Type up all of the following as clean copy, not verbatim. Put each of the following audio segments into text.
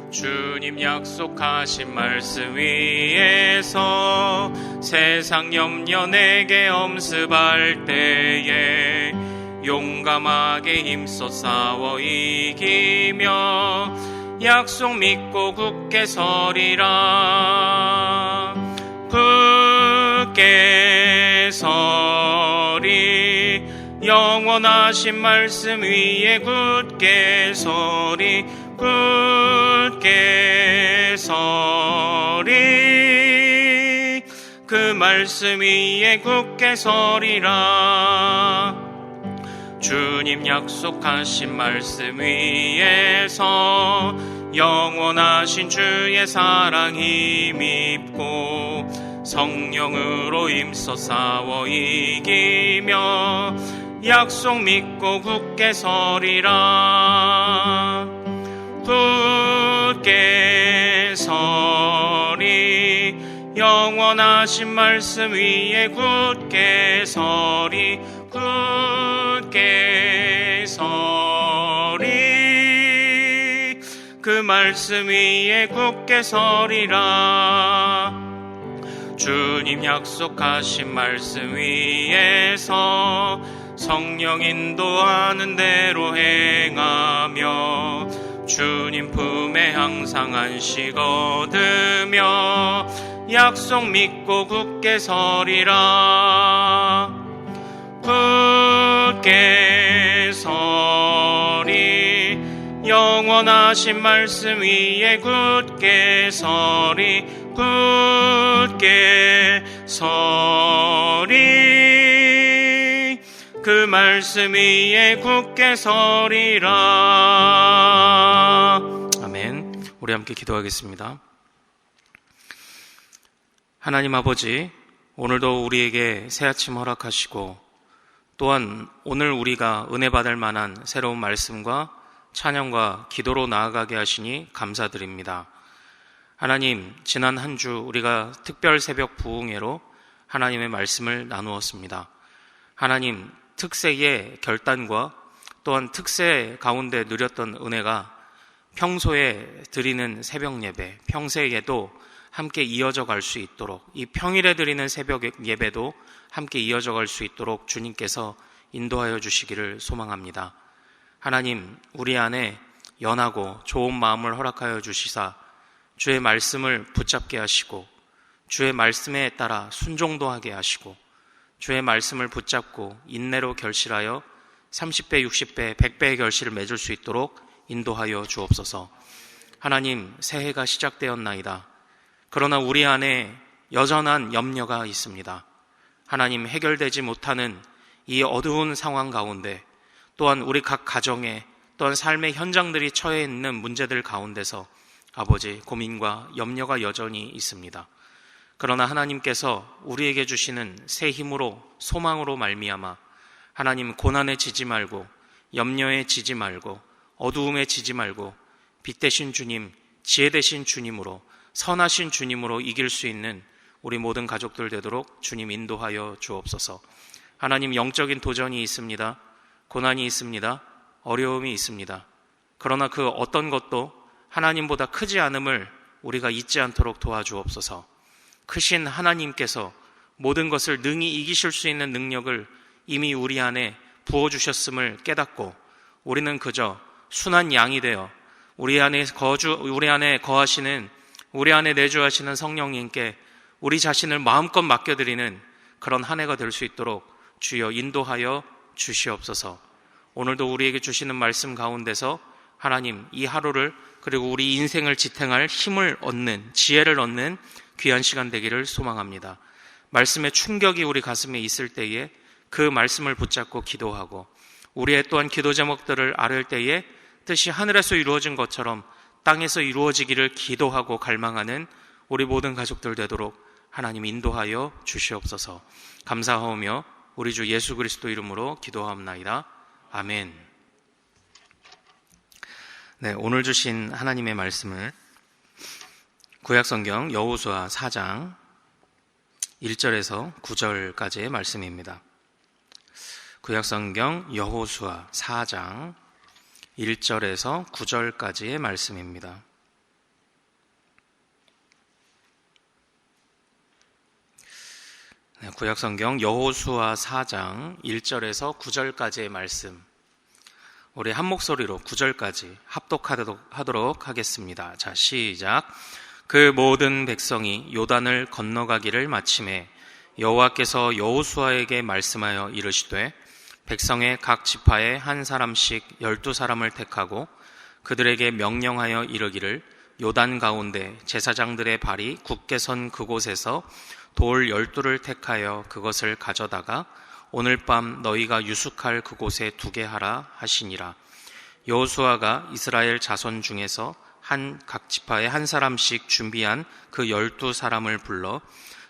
주님 약속하신 말씀 위에서 세상 염려 내게 엄습할 때에 용감하게 힘써 싸워 이기며 약속 믿고 굳게 서리라. 굳게 서리 영원하신 말씀 위에 굳게 서리. 굳게 서리 그 말씀 위에 굳게 서리라. 주님 약속하신 말씀 위에서 영원하신 주의 사랑 힘입고 성령으로 힘써 싸워 이기며 약속 믿고 굳게 서리라. 굳게 서리 영원하신 말씀 위에 굳게 서리. 굳게 서리 그 말씀 위에 굳게 서리라. 주님 약속하신 말씀 위에서 성령 인도하는 대로 행하며 주님 품에 항상 안식 얻으며 약속 믿고 굳게 서리라. 굳게 서리 영원하신 말씀 위에 굳게 서리. 굳게 서리 그 말씀 위에 굳게 서리라. 아멘. 우리 함께 기도하겠습니다. 하나님 아버지, 오늘도 우리에게 새 아침 허락하시고 또한 오늘 우리가 은혜 받을 만한 새로운 말씀과 찬양과 기도로 나아가게 하시니 감사드립니다. 하나님, 지난 한 주 우리가 특별 새벽 부흥회로 하나님의 말씀을 나누었습니다. 하나님, 특세의 결단과 또한 특세 가운데 누렸던 은혜가 평소에 드리는 새벽 예배, 평생에도 함께 이어져 갈 수 있도록, 이 평일에 드리는 새벽 예배도 함께 이어져 갈 수 있도록 주님께서 인도하여 주시기를 소망합니다. 하나님, 우리 안에 연하고 좋은 마음을 허락하여 주시사 주의 말씀을 붙잡게 하시고 주의 말씀에 따라 순종도 하게 하시고 주의 말씀을 붙잡고 인내로 결실하여 30배, 60배, 100배의 결실을 맺을 수 있도록 인도하여 주옵소서. 하나님, 새해가 시작되었나이다. 그러나 우리 안에 여전한 염려가 있습니다. 하나님, 해결되지 못하는 이 어두운 상황 가운데 또한 우리 각 가정에 또한 삶의 현장들이 처해 있는 문제들 가운데서 아버지, 고민과 염려가 여전히 있습니다. 그러나 하나님께서 우리에게 주시는 새 힘으로 소망으로 말미암아 하나님, 고난에 지지 말고 염려에 지지 말고 어두움에 지지 말고 빛 되신 주님, 지혜 되신 주님으로 선하신 주님으로 이길 수 있는 우리 모든 가족들 되도록 주님 인도하여 주옵소서. 하나님, 영적인 도전이 있습니다. 고난이 있습니다. 어려움이 있습니다. 그러나 그 어떤 것도 하나님보다 크지 않음을 우리가 잊지 않도록 도와주옵소서. 크신 하나님께서 모든 것을 능히 이기실 수 있는 능력을 이미 우리 안에 부어주셨음을 깨닫고 우리는 그저 순한 양이 되어 우리 안에 거하시는, 우리 안에 내주하시는 성령님께 우리 자신을 마음껏 맡겨드리는 그런 한 해가 될 수 있도록 주여 인도하여 주시옵소서. 오늘도 우리에게 주시는 말씀 가운데서 하나님, 이 하루를 그리고 우리 인생을 지탱할 힘을 얻는, 지혜를 얻는 귀한 시간 되기를 소망합니다. 말씀의 충격이 우리 가슴에 있을 때에 그 말씀을 붙잡고 기도하고 우리의 또한 기도 제목들을 아뢰을 때에 뜻이 하늘에서 이루어진 것처럼 땅에서 이루어지기를 기도하고 갈망하는 우리 모든 가족들 되도록 하나님 인도하여 주시옵소서. 감사하오며 우리 주 예수 그리스도 이름으로 기도하옵나이다. 아멘. 네, 오늘 주신 하나님의 말씀을 구약성경 여호수아 4장 1절에서 9절까지의 말씀입니다. 구약성경 여호수아 4장 1절에서 9절까지의 말씀입니다. 구약성경 여호수아 4장 1절에서 9절까지의 말씀, 우리 한 목소리로 9절까지 합독하도록 하겠습니다. 자, 시작. 그 모든 백성이 요단을 건너가기를 마침에 여호와께서 여호수아에게 말씀하여 이르시되, 백성의 각 지파에 한 사람씩 12사람을 택하고 그들에게 명령하여 이르기를, 요단 가운데 제사장들의 발이 굳게 선 그곳에서 돌 12를 택하여 그것을 가져다가 오늘 밤 너희가 유숙할 그곳에 두게 하라 하시니라. 여호수아가 이스라엘 자손 중에서 각 지파에 한 사람씩 준비한 그 12사람을 불러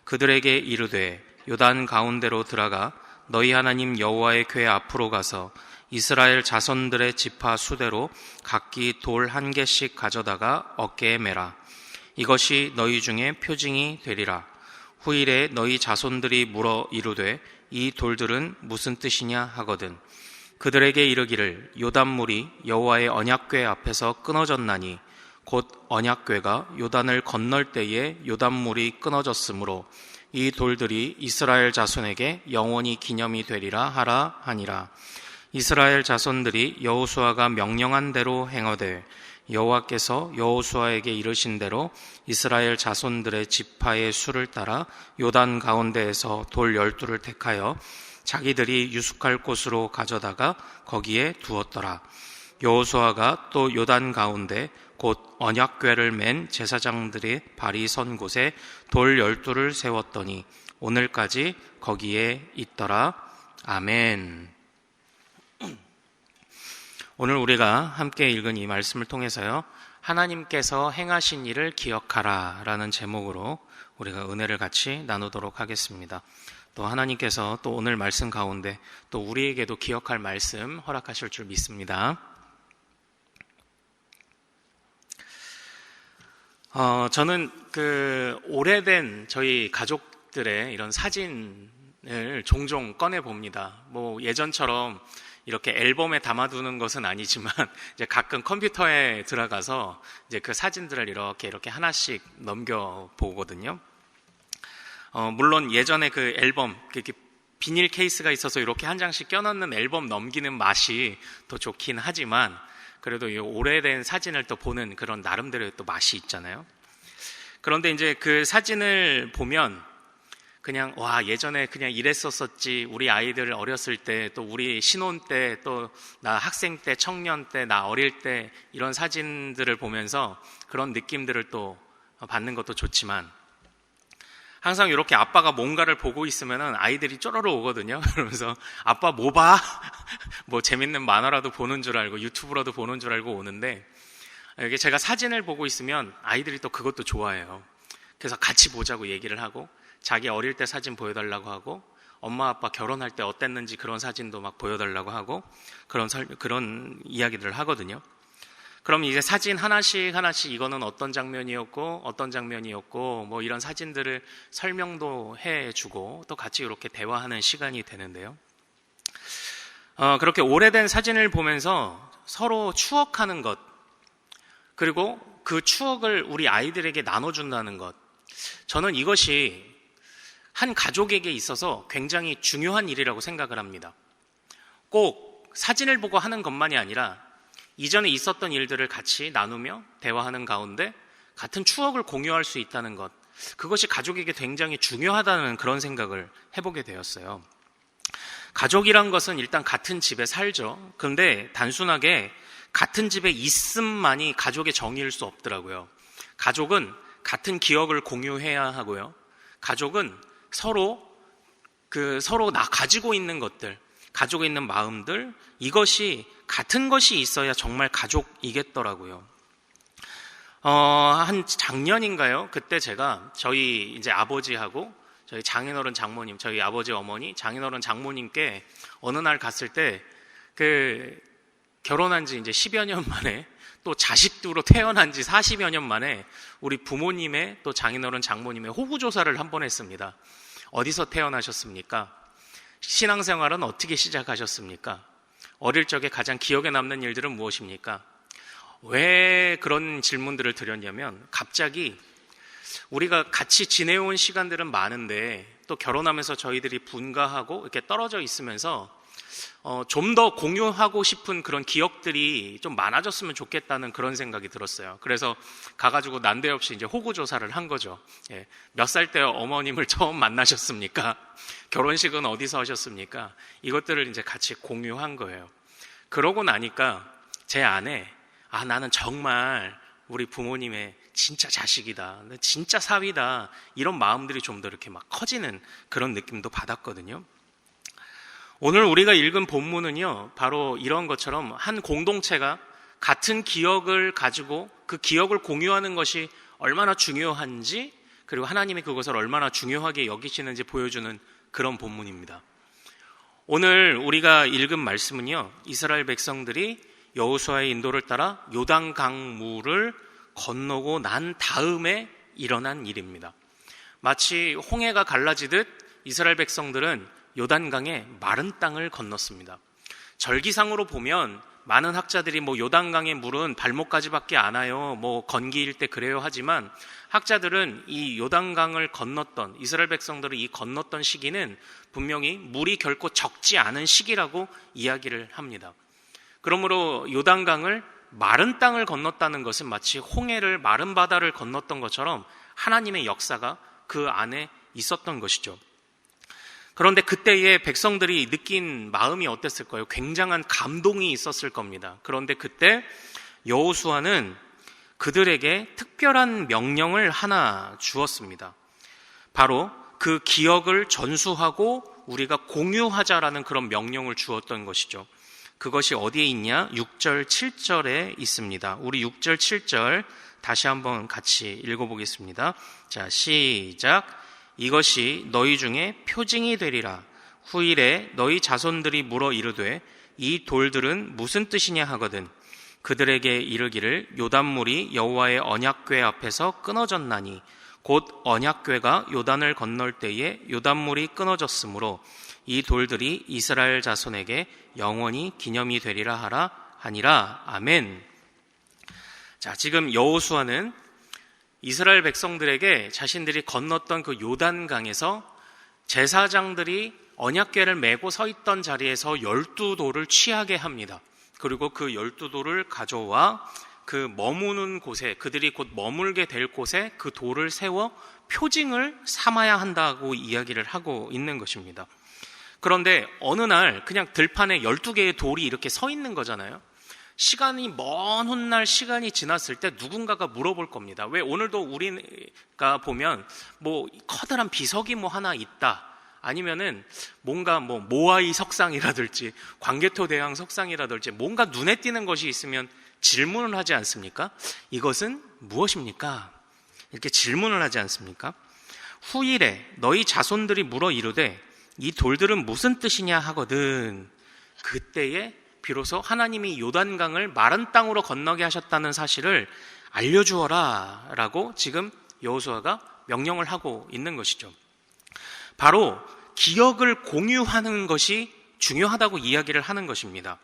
그들에게 이르되, 요단 가운데로 들어가 너희 하나님 여호와의 궤 앞으로 가서 이스라엘 자손들의 지파 수대로 각기 돌 1개씩 가져다가 어깨에 매라. 이것이 너희 중에 표징이 되리라. 후일에 너희 자손들이 물어 이르되, 이 돌들은 무슨 뜻이냐 하거든 그들에게 이르기를, 요단물이 여호와의 언약궤 앞에서 끊어졌나니 곧 언약궤가 요단을 건널 때에 요단물이 끊어졌으므로 이 돌들이 이스라엘 자손에게 영원히 기념이 되리라 하라 하니라. 이스라엘 자손들이 여호수아가 명령한 대로 행하되 여호와께서 여호수아에게 이르신 대로 이스라엘 자손들의 지파의 수를 따라 요단 가운데에서 돌 12를 택하여 자기들이 유숙할 곳으로 가져다가 거기에 두었더라. 여호수아가 또 요단 가운데 곧 언약궤를 맨 제사장들의 발이 선 곳에 돌 12를 세웠더니 오늘까지 거기에 있더라. 아멘. 오늘 우리가 함께 읽은 이 말씀을 통해서요, 하나님께서 행하신 일을 기억하라 라는 제목으로 우리가 은혜를 같이 나누도록 하겠습니다. 또 하나님께서 또 오늘 말씀 가운데 또 우리에게도 기억할 말씀 허락하실 줄 믿습니다. 저는 오래된 저희 가족들의 이런 사진을 종종 꺼내 봅니다. 예전처럼 이렇게 앨범에 담아두는 것은 아니지만 이제 가끔 컴퓨터에 들어가서 이제 그 사진들을 이렇게 하나씩 넘겨 보거든요. 물론 예전에 그 앨범 이렇게 비닐 케이스가 있어서 이렇게 한 장씩 껴넣는 앨범 넘기는 맛이 더 좋긴 하지만 그래도 이 오래된 사진을 또 보는 그런 나름대로의 또 맛이 있잖아요. 그런데 이제 그 사진을 보면 그냥 예전에 그냥 이랬었었지, 우리 아이들 어렸을 때, 또 우리 신혼 때, 또 나 학생 때, 청년 때, 나 어릴 때 이런 사진들을 보면서 그런 느낌들을 또 받는 것도 좋지만 항상 이렇게 아빠가 뭔가를 보고 있으면은 아이들이 쪼르르 오거든요. 그러면서 아빠 뭐 봐? 뭐 재밌는 만화라도 보는 줄 알고 유튜브라도 보는 줄 알고 오는데, 이게 제가 사진을 보고 있으면 아이들이 또 그것도 좋아해요. 그래서 같이 보자고 얘기를 하고 자기 어릴 때 사진 보여달라고 하고 엄마 아빠 결혼할 때 어땠는지 그런 사진도 막 보여달라고 하고 그런 이야기들을 하거든요. 그럼 이제 사진 하나씩 이거는 어떤 장면이었고 뭐 이런 사진들을 설명도 해주고 또 같이 이렇게 대화하는 시간이 되는데요. 그렇게 오래된 사진을 보면서 서로 추억하는 것, 그리고 그 추억을 우리 아이들에게 나눠준다는 것, 저는 이것이 한 가족에게 있어서 굉장히 중요한 일이라고 생각을 합니다. 꼭 사진을 보고 하는 것만이 아니라 이전에 있었던 일들을 같이 나누며 대화하는 가운데 같은 추억을 공유할 수 있다는 것, 그것이 가족에게 굉장히 중요하다는 그런 생각을 해보게 되었어요. 가족이란 것은 일단 같은 집에 살죠. 그런데 단순하게 같은 집에 있음만이 가족의 정의일 수 없더라고요. 가족은 같은 기억을 공유해야 하고요. 가족은 서로 가지고 있는 것들, 가지고 있는 마음들, 이것이 같은 것이 있어야 정말 가족이겠더라고요. 한 작년인가요? 그때 제가 저희 이제 아버지하고 저희 장인어른 장모님, 저희 아버지 어머니, 장인어른 장모님께 어느 날 갔을 때 결혼한 지 이제 10여 년 만에 또 자식으로 태어난 지 40여 년 만에 우리 부모님의 또 장인어른 장모님의 호구조사를 한 번 했습니다. 어디서 태어나셨습니까? 신앙생활은 어떻게 시작하셨습니까? 어릴 적에 가장 기억에 남는 일들은 무엇입니까? 왜 그런 질문들을 드렸냐면, 갑자기 우리가 같이 지내온 시간들은 많은데 또 결혼하면서 저희들이 분가하고 이렇게 떨어져 있으면서 좀 더 공유하고 싶은 그런 기억들이 좀 많아졌으면 좋겠다는 그런 생각이 들었어요. 그래서 가가지고 난데없이 이제 호구조사를 한 거죠. 예, 몇 살 때 어머님을 처음 만나셨습니까? 결혼식은 어디서 하셨습니까? 이것들을 이제 같이 공유한 거예요. 그러고 나니까 제 아내, 나는 정말 우리 부모님의 진짜 자식이다, 진짜 사위다, 이런 마음들이 좀 더 이렇게 막 커지는 그런 느낌도 받았거든요. 오늘 우리가 읽은 본문은요, 바로 이런 것처럼 한 공동체가 같은 기억을 가지고 그 기억을 공유하는 것이 얼마나 중요한지, 그리고 하나님이 그것을 얼마나 중요하게 여기시는지 보여주는 그런 본문입니다. 오늘 우리가 읽은 말씀은요, 이스라엘 백성들이 여호수아의 인도를 따라 요단강물을 건너고 난 다음에 일어난 일입니다. 마치 홍해가 갈라지듯 이스라엘 백성들은 요단강의 마른 땅을 건넜습니다. 절기상으로 보면 많은 학자들이 요단강의 물은 발목까지밖에 안 와요, 건기일 때 그래요 하지만, 학자들은 이 요단강을 건넜던, 이스라엘 백성들이 이 건넜던 시기는 분명히 물이 결코 적지 않은 시기라고 이야기를 합니다. 그러므로 요단강을 마른 땅을 건넜다는 것은 마치 홍해를, 마른 바다를 건넜던 것처럼 하나님의 역사가 그 안에 있었던 것이죠. 그런데 그때의 백성들이 느낀 마음이 어땠을까요? 굉장한 감동이 있었을 겁니다. 그런데 그때 여호수아는 그들에게 특별한 명령을 하나 주었습니다. 바로 그 기억을 전수하고 우리가 공유하자라는 그런 명령을 주었던 것이죠. 그것이 어디에 있냐? 6절, 7절에 있습니다. 우리 6절, 7절 다시 한번 같이 읽어보겠습니다. 자, 시작. 이것이 너희 중에 표징이 되리라. 후일에 너희 자손들이 물어 이르되 이 돌들은 무슨 뜻이냐 하거든. 그들에게 이르기를 요단물이 여호와의 언약궤 앞에서 끊어졌나니 곧 언약궤가 요단을 건널 때에 요단물이 끊어졌으므로 이 돌들이 이스라엘 자손에게 영원히 기념이 되리라 하라 하니라. 아멘. 자, 지금 여호수아는 이스라엘 백성들에게 자신들이 건넜던 그 요단강에서 제사장들이 언약궤를 메고 서 있던 자리에서 12돌을 취하게 합니다. 그리고 그 12돌을 가져와 그 머무는 곳에, 그들이 곧 머물게 될 곳에 그 돌을 세워 표징을 삼아야 한다고 이야기를 하고 있는 것입니다. 그런데 어느 날 그냥 들판에 12개의 돌이 이렇게 서 있는 거잖아요. 시간이 먼 훗날 시간이 지났을 때 누군가가 물어볼 겁니다. 왜 오늘도 우리가 보면 커다란 비석이 하나 있다, 아니면은 뭔가 모아이 석상이라든지 광개토 대왕 석상이라든지 뭔가 눈에 띄는 것이 있으면 질문을 하지 않습니까? 이것은 무엇입니까? 이렇게 질문을 하지 않습니까? 후일에 너희 자손들이 물어 이르되 이 돌들은 무슨 뜻이냐 하거든. 그때에 비로소 하나님이 요단강을 마른 땅으로 건너게 하셨다는 사실을 알려주어라 라고 지금 여호수아가 명령을 하고 있는 것이죠. 바로 기억을 공유하는 것이 중요하다고 이야기를 하는 것입니다.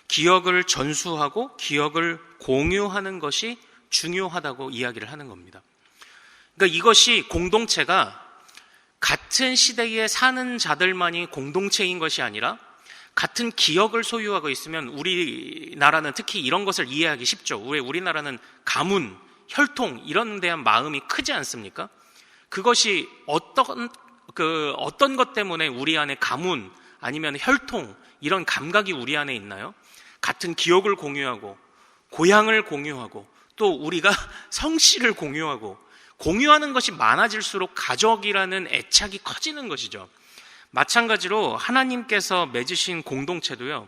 기억을 전수하고 기억을 공유하는 것이 중요하다고 이야기를 하는 겁니다. 그러니까 이것이 공동체가 같은 시대에 사는 자들만이 공동체인 것이 아니라 같은 기억을 소유하고 있으면, 우리나라는 특히 이런 것을 이해하기 쉽죠. 왜 우리나라는 가문, 혈통 이런 데한 마음이 크지 않습니까? 그것이 어떤 것 때문에 우리 안에 가문 아니면 혈통 이런 감각이 우리 안에 있나요? 같은 기억을 공유하고 고향을 공유하고 또 우리가 성씨를 공유하는 것이 많아질수록 가족이라는 애착이 커지는 것이죠. 마찬가지로 하나님께서 맺으신 공동체도요,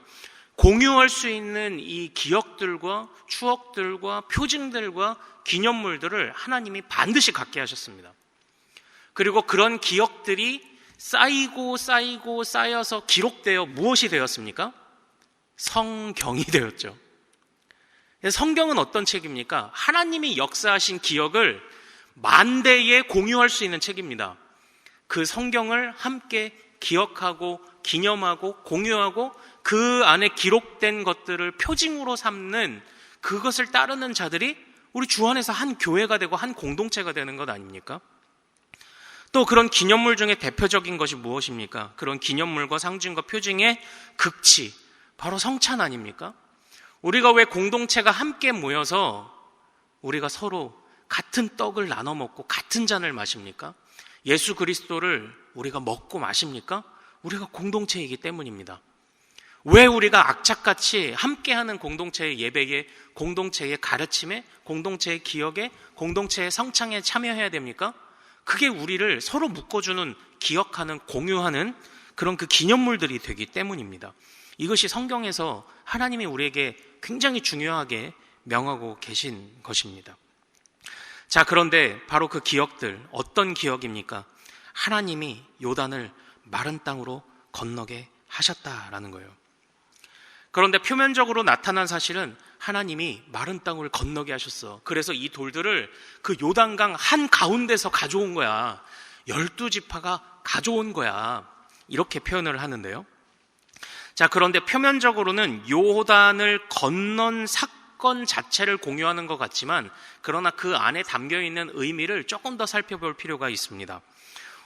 공유할 수 있는 이 기억들과 추억들과 표징들과 기념물들을 하나님이 반드시 갖게 하셨습니다. 그리고 그런 기억들이 쌓여서 기록되어 무엇이 되었습니까? 성경이 되었죠. 성경은 어떤 책입니까? 하나님이 역사하신 기억을 만대에 공유할 수 있는 책입니다. 그 성경을 함께 기억하고 기념하고 공유하고 그 안에 기록된 것들을 표징으로 삼는, 그것을 따르는 자들이 우리 주 안에서 한 교회가 되고 한 공동체가 되는 것 아닙니까? 또 그런 기념물 중에 대표적인 것이 무엇입니까? 그런 기념물과 상징과 표징의 극치, 바로 성찬 아닙니까? 우리가 왜 공동체가 함께 모여서 우리가 서로 같은 떡을 나눠 먹고 같은 잔을 마십니까? 예수 그리스도를 우리가 먹고 마십니까? 우리가 공동체이기 때문입니다. 왜 우리가 악착같이 함께하는 공동체의 예배에, 공동체의 가르침에, 공동체의 기억에, 공동체의 성창에 참여해야 됩니까? 그게 우리를 서로 묶어주는, 기억하는, 공유하는 그런 그 기념물들이 되기 때문입니다. 이것이 성경에서 하나님이 우리에게 굉장히 중요하게 명하고 계신 것입니다. 자, 그런데 바로 그 기억들, 어떤 기억입니까? 하나님이 요단을 마른 땅으로 건너게 하셨다라는 거예요. 그런데 표면적으로 나타난 사실은 하나님이 마른 땅을 건너게 하셨어. 그래서 이 돌들을 그 요단강 한가운데서 가져온 거야. 12지파가 가져온 거야. 이렇게 표현을 하는데요. 자, 그런데 표면적으로는 요단을 건넌 사건 자체를 공유하는 것 같지만, 그러나 그 안에 담겨있는 의미를 조금 더 살펴볼 필요가 있습니다.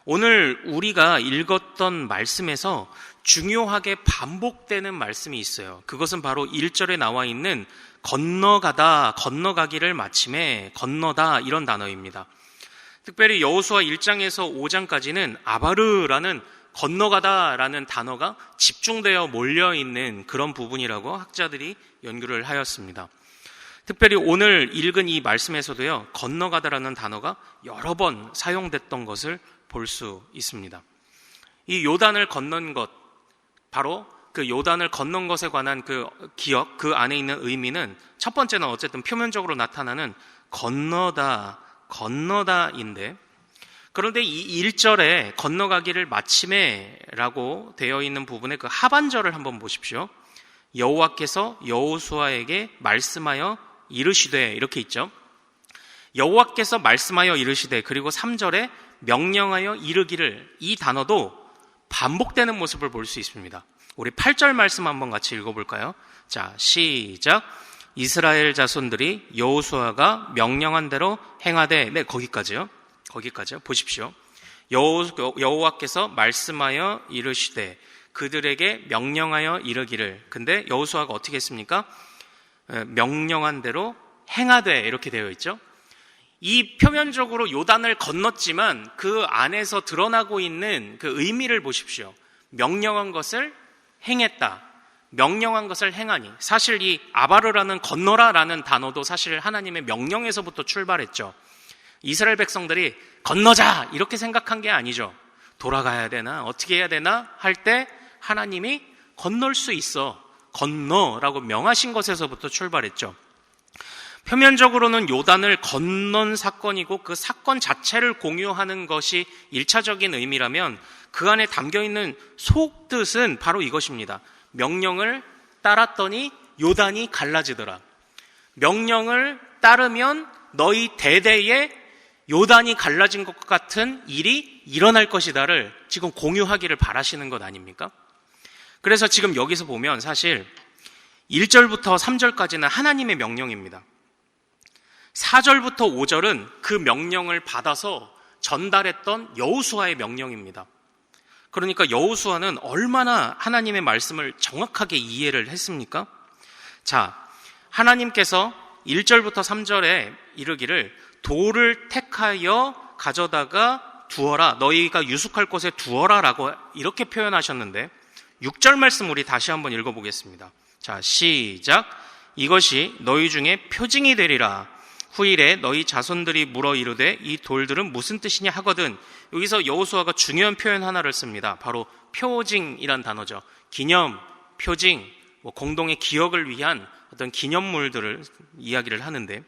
오늘 우리가 읽었던 말씀에서 중요하게 반복되는 말씀이 있어요. 그것은 바로 1절에 나와 있는 건너가다, 건너가기를 마침에 건너다, 이런 단어입니다. 특별히 여호수아 1장에서 5장까지는 아바르라는 건너가다라는 단어가 집중되어 몰려있는 그런 부분이라고 학자들이 연구를 하였습니다. 특별히 오늘 읽은 이 말씀에서도요, 건너가다라는 단어가 여러 번 사용됐던 것을 볼 수 있습니다. 이 요단을 건넌 것, 바로 그 요단을 건넌 것에 관한 그 기억, 그 안에 있는 의미는 첫 번째는 어쨌든 표면적으로 나타나는 건너다인데, 그런데 이 1절에 건너가기를 마침에라고 되어 있는 부분의 그 하반절을 한번 보십시오. 여호와께서 여호수아에게 말씀하여 이르시되, 이렇게 있죠. 여호와께서 말씀하여 이르시되, 그리고 3절에 명령하여 이르기를, 이 단어도 반복되는 모습을 볼 수 있습니다. 우리 8절 말씀 한번 같이 읽어볼까요? 자, 시작. 이스라엘 자손들이 여호수아가 명령한 대로 행하되, 네, 거기까지요. 보십시오. 여호와께서 말씀하여 이르시되, 그들에게 명령하여 이르기를. 근데 여호수아가 어떻게 했습니까? 명령한 대로 행하되, 이렇게 되어 있죠. 이 표면적으로 요단을 건넜지만 그 안에서 드러나고 있는 그 의미를 보십시오. 명령한 것을 행했다. 명령한 것을 행하니. 사실 이 아바르라는 건너라라는 단어도 사실 하나님의 명령에서부터 출발했죠. 이스라엘 백성들이 건너자 이렇게 생각한 게 아니죠. 돌아가야 되나 어떻게 해야 되나 할 때 하나님이 건널 수 있어, 건너라고 명하신 것에서부터 출발했죠. 표면적으로는 요단을 건넌 사건이고 그 사건 자체를 공유하는 것이 1차적인 의미라면 그 안에 담겨있는 속뜻은 바로 이것입니다. 명령을 따랐더니 요단이 갈라지더라. 명령을 따르면 너희 대대에 요단이 갈라진 것 같은 일이 일어날 것이다를 지금 공유하기를 바라시는 것 아닙니까? 그래서 지금 여기서 보면 사실 1절부터 3절까지는 하나님의 명령입니다. 4절부터 5절은 그 명령을 받아서 전달했던 여호수아의 명령입니다. 그러니까 여호수아는 얼마나 하나님의 말씀을 정확하게 이해를 했습니까? 자, 하나님께서 1절부터 3절에 이르기를 돌을 택하여 가져다가 두어라, 너희가 유숙할 곳에 두어라 라고 이렇게 표현하셨는데 6절 말씀 우리 다시 한번 읽어보겠습니다. 자, 시작. 이것이 너희 중에 표징이 되리라. 후일에 너희 자손들이 물어 이르되 이 돌들은 무슨 뜻이냐 하거든. 여기서 여호수아가 중요한 표현 하나를 씁니다. 바로 표징이란 단어죠. 기념, 표징, 공동의 기억을 위한 어떤 기념물들을 이야기를 하는데,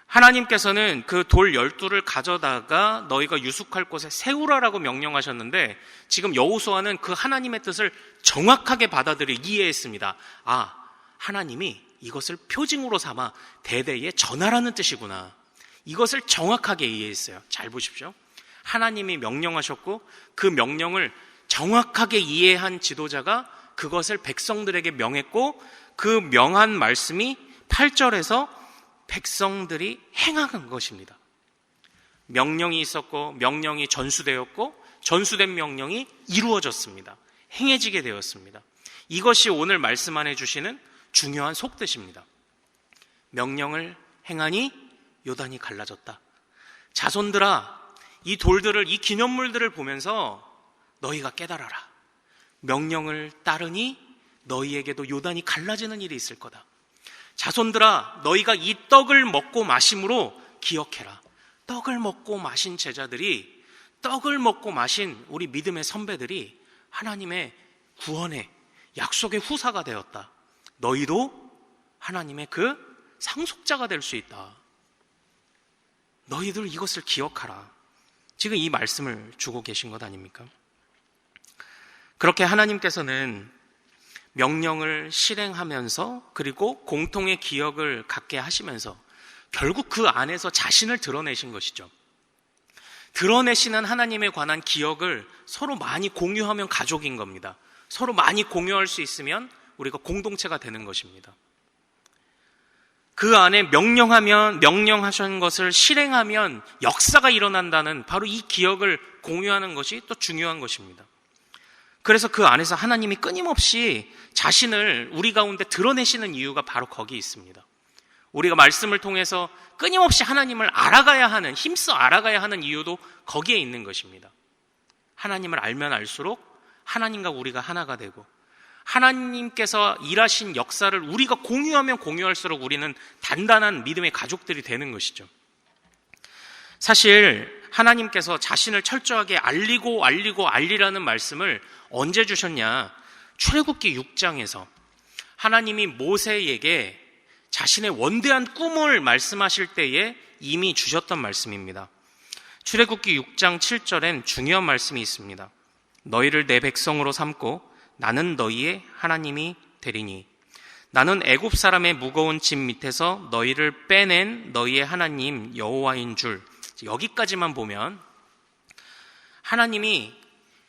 하나님께서는 그 돌 12를 가져다가 너희가 유숙할 곳에 세우라라고 명령하셨는데 지금 여호수아는 그 하나님의 뜻을 정확하게 받아들이고 이해했습니다. 아, 하나님이 이것을 표징으로 삼아 대대에 전하라는 뜻이구나. 이것을 정확하게 이해했어요. 잘 보십시오. 하나님이 명령하셨고 그 명령을 정확하게 이해한 지도자가 그것을 백성들에게 명했고 그 명한 말씀이 8절에서 백성들이 행한 것입니다. 명령이 있었고 명령이 전수되었고 전수된 명령이 이루어졌습니다. 행해지게 되었습니다. 이것이 오늘 말씀 안에 주시는 중요한 속뜻입니다. 명령을 행하니 요단이 갈라졌다. 자손들아, 이 돌들을, 이 기념물들을 보면서 너희가 깨달아라. 명령을 따르니 너희에게도 요단이 갈라지는 일이 있을 거다. 자손들아, 너희가 이 떡을 먹고 마심으로 기억해라. 떡을 먹고 마신 제자들이, 떡을 먹고 마신 우리 믿음의 선배들이 하나님의 구원의 약속의 후사가 되었다. 너희도 하나님의 그 상속자가 될 수 있다. 너희들 이것을 기억하라. 지금 이 말씀을 주고 계신 것 아닙니까? 그렇게 하나님께서는 명령을 실행하면서 그리고 공통의 기억을 갖게 하시면서 결국 그 안에서 자신을 드러내신 것이죠. 드러내시는 하나님에 관한 기억을 서로 많이 공유하면 가족인 겁니다. 서로 많이 공유할 수 있으면 우리가 공동체가 되는 것입니다. 그 안에 명령하신 것을 실행하면 역사가 일어난다는 바로 이 기억을 공유하는 것이 또 중요한 것입니다. 그래서 그 안에서 하나님이 끊임없이 자신을 우리 가운데 드러내시는 이유가 바로 거기 있습니다. 우리가 말씀을 통해서 끊임없이 하나님을 알아가야 하는, 힘써 알아가야 하는 이유도 거기에 있는 것입니다. 하나님을 알면 알수록 하나님과 우리가 하나가 되고 하나님께서 일하신 역사를 우리가 공유하면 공유할수록 우리는 단단한 믿음의 가족들이 되는 것이죠. 사실 하나님께서 자신을 철저하게 알리라는 말씀을 언제 주셨냐? 출애굽기 6장에서 하나님이 모세에게 자신의 원대한 꿈을 말씀하실 때에 이미 주셨던 말씀입니다. 출애굽기 6장 7절엔 중요한 말씀이 있습니다. 너희를 내 백성으로 삼고 나는 너희의 하나님이 되리니 나는 애굽 사람의 무거운 짐 밑에서 너희를 빼낸 너희의 하나님 여호와인 줄. 여기까지만 보면 하나님이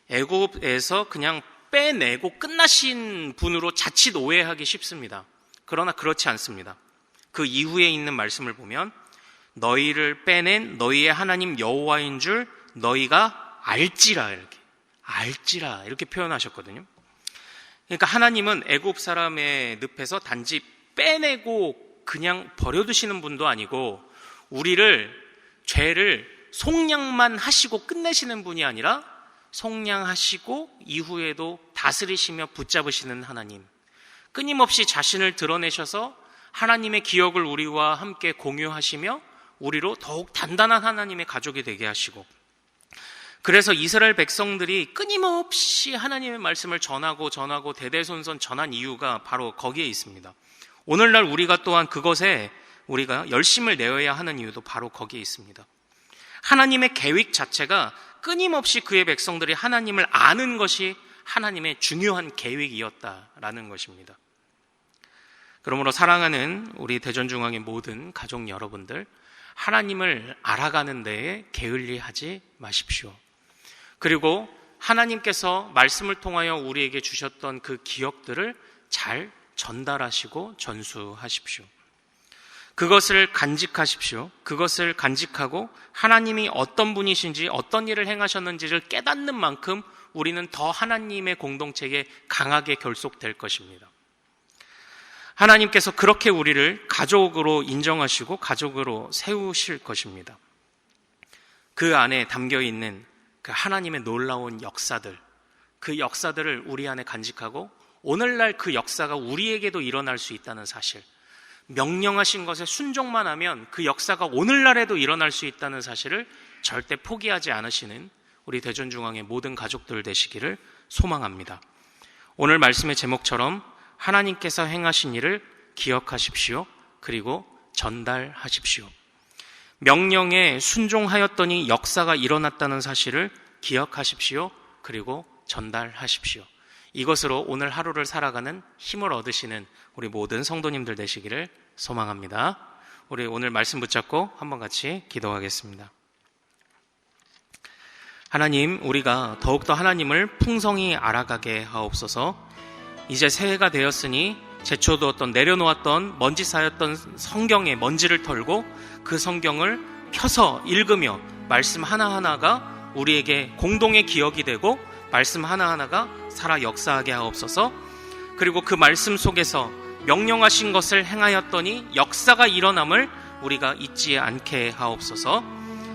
애굽에서 그냥 빼내고 끝나신 분으로 자칫 오해하기 쉽습니다. 그러나 그렇지 않습니다. 그 이후에 있는 말씀을 보면 너희를 빼낸 너희의 하나님 여호와인 줄 너희가 알지라, 이렇게 표현하셨거든요. 그러니까 하나님은 애굽 사람의 늪에서 단지 빼내고 그냥 버려두시는 분도 아니고 우리를, 죄를 속량만 하시고 끝내시는 분이 아니라 속량하시고 이후에도 다스리시며 붙잡으시는 하나님, 끊임없이 자신을 드러내셔서 하나님의 기억을 우리와 함께 공유하시며 우리로 더욱 단단한 하나님의 가족이 되게 하시고, 그래서 이스라엘 백성들이 끊임없이 하나님의 말씀을 전하고 대대손손 전한 이유가 바로 거기에 있습니다. 오늘날 우리가 또한 그것에 우리가 열심을 내어야 하는 이유도 바로 거기에 있습니다. 하나님의 계획 자체가 끊임없이 그의 백성들이 하나님을 아는 것이 하나님의 중요한 계획이었다라는 것입니다. 그러므로 사랑하는 우리 대전중앙의 모든 가족 여러분들, 하나님을 알아가는 데에 게을리하지 마십시오. 그리고 하나님께서 말씀을 통하여 우리에게 주셨던 그 기억들을 잘 전달하시고 전수하십시오. 그것을 간직하십시오. 그것을 간직하고 하나님이 어떤 분이신지 어떤 일을 행하셨는지를 깨닫는 만큼 우리는 더 하나님의 공동체에 강하게 결속될 것입니다. 하나님께서 그렇게 우리를 가족으로 인정하시고 가족으로 세우실 것입니다. 그 안에 담겨있는 그 하나님의 놀라운 역사들, 그 역사들을 우리 안에 간직하고 오늘날 그 역사가 우리에게도 일어날 수 있다는 사실, 명령하신 것에 순종만 하면 그 역사가 오늘날에도 일어날 수 있다는 사실을 절대 포기하지 않으시는 우리 대전중앙의 모든 가족들 되시기를 소망합니다. 오늘 말씀의 제목처럼 하나님께서 행하신 일을 기억하십시오. 그리고 전달하십시오. 명령에 순종하였더니 역사가 일어났다는 사실을 기억하십시오. 그리고 전달하십시오. 이것으로 오늘 하루를 살아가는 힘을 얻으시는 우리 모든 성도님들 되시기를 소망합니다. 우리 오늘 말씀 붙잡고 한번 같이 기도하겠습니다. 하나님, 우리가 더욱더 하나님을 풍성히 알아가게 하옵소서. 이제 새해가 되었으니 제쳐두었던, 내려놓았던 먼지 쌓였던 성경의 먼지를 털고 그 성경을 펴서 읽으며 말씀 하나하나가 우리에게 공동의 기억이 되고 말씀 하나하나가 살아 역사하게 하옵소서. 그리고 그 말씀 속에서 명령하신 것을 행하였더니 역사가 일어남을 우리가 잊지 않게 하옵소서.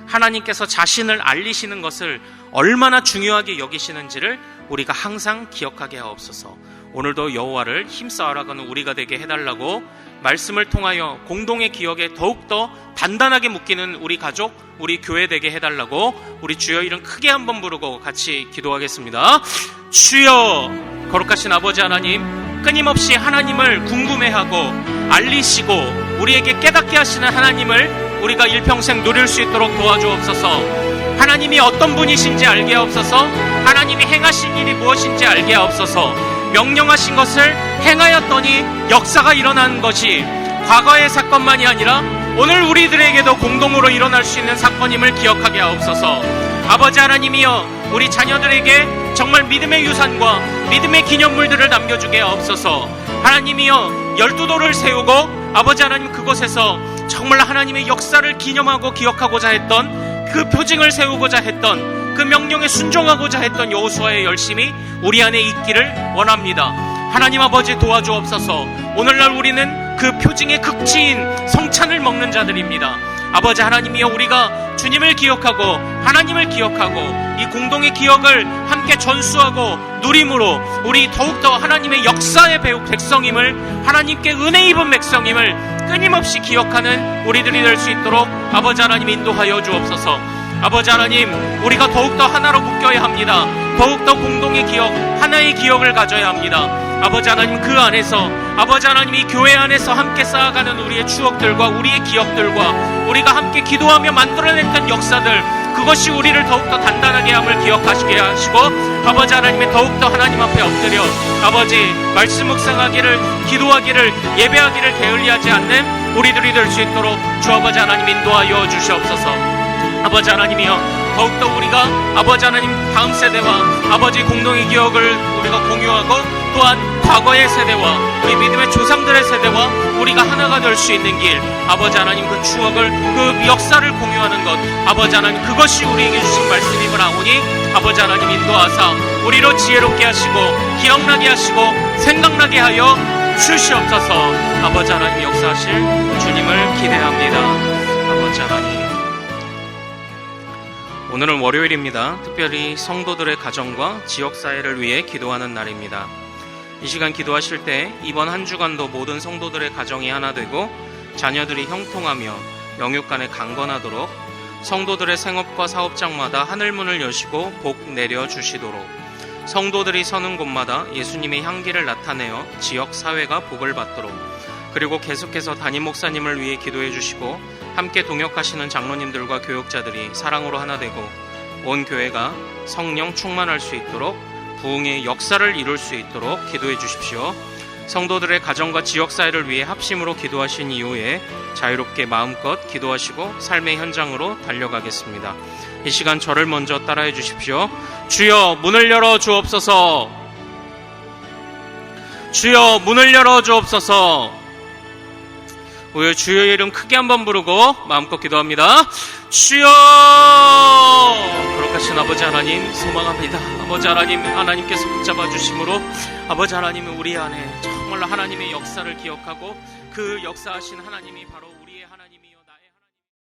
하나님께서 자신을 알리시는 것을 얼마나 중요하게 여기시는지를 우리가 항상 기억하게 하옵소서. 오늘도 여호와를 힘써 알아가는 우리가 되게 해달라고 말씀을 통하여 공동의 기억에 더욱더 단단하게 묶이는 우리 가족, 우리 교회 되게 해달라고 우리 주여 이름 크게 한번 부르고 같이 기도하겠습니다. 주여, 거룩하신 아버지 하나님, 끊임없이 하나님을 궁금해하고 알리시고 우리에게 깨닫게 하시는 하나님을 우리가 일평생 누릴 수 있도록 도와주옵소서. 하나님이 어떤 분이신지 알게 하옵소서. 하나님이 행하신 일이 무엇인지 알게 하옵소서. 명령하신 것을 행하였더니 역사가 일어난 것이 과거의 사건만이 아니라 오늘 우리들에게도 공동으로 일어날 수 있는 사건임을 기억하게 하옵소서. 아버지 하나님이여, 우리 자녀들에게 정말 믿음의 유산과 믿음의 기념물들을 남겨주게 하옵소서. 하나님이여, 12돌을 세우고 아버지 하나님 그곳에서 정말 하나님의 역사를 기념하고 기억하고자 했던 그 표징을 세우고자 했던 그 명령에 순종하고자 했던 여호수아의 열심이 우리 안에 있기를 원합니다. 하나님 아버지 도와주옵소서. 오늘날 우리는 그 표징의 극치인 성찬을 먹는 자들입니다. 아버지 하나님이여, 우리가 주님을 기억하고 하나님을 기억하고 이 공동의 기억을 함께 전수하고 누림으로 우리 더욱더 하나님의 역사의 백성임을, 하나님께 은혜 입은 백성임을 끊임없이 기억하는 우리들이 될 수 있도록 아버지 하나님 인도하여 주옵소서. 아버지 하나님, 우리가 더욱더 하나로 묶여야 합니다. 더욱더 공동의 기억, 하나의 기억을 가져야 합니다. 아버지 하나님, 그 안에서 아버지 하나님 이 교회 안에서 함께 쌓아가는 우리의 추억들과 우리의 기억들과 우리가 함께 기도하며 만들어냈던 역사들, 그것이 우리를 더욱더 단단하게 함을 기억하시게 하시고 아버지 하나님의 더욱더 하나님 앞에 엎드려 아버지 말씀 묵상하기를, 기도하기를, 예배하기를 게을리하지 않는 우리들이 될 수 있도록 주 아버지 하나님 인도하여 주시옵소서. 아버지 하나님이여, 더욱더 우리가 아버지 하나님 다음 세대와 아버지 공동의 기억을 우리가 공유하고 또한 과거의 세대와 우리 믿음의 조상들의 세대와 우리가 하나가 될 수 있는 길, 아버지 하나님 그 추억을, 그 역사를 공유하는 것, 아버지 하나님 그것이 우리에게 주신 말씀임을 아오니 아버지 하나님 인도하사 우리로 지혜롭게 하시고 기억나게 하시고 생각나게 하여 주시옵소서. 아버지 하나님 역사하실 주님을 기대합니다. 아버지 하나님, 오늘은 월요일입니다. 특별히 성도들의 가정과 지역사회를 위해 기도하는 날입니다. 이 시간 기도하실 때 이번 한 주간도 모든 성도들의 가정이 하나 되고 자녀들이 형통하며 영육간에 강건하도록 성도들의 생업과 사업장마다 하늘문을 여시고 복 내려주시도록 성도들이 서는 곳마다 예수님의 향기를 나타내어 지역 사회가 복을 받도록, 그리고 계속해서 담임 목사님을 위해 기도해 주시고 함께 동역하시는 장로님들과 교역자들이 사랑으로 하나 되고 온 교회가 성령 충만할 수 있도록 부흥의 역사를 이룰 수 있도록 기도해 주십시오. 성도들의 가정과 지역사회를 위해 합심으로 기도하신 이후에 자유롭게 마음껏 기도하시고 삶의 현장으로 달려가겠습니다. 이 시간 저를 먼저 따라해 주십시오. 주여 문을 열어 주옵소서. 주여 문을 열어 주옵소서. 우리 주여의 이름 크게 한번 부르고 마음껏 기도합니다. 주여! 거룩하신 아버지 하나님 소망합니다. 아버지 하나님, 하나님께서 붙잡아 주심으로 아버지 하나님은 우리 안에 정말로 하나님의 역사를 기억하고 그 역사하신 하나님이 바로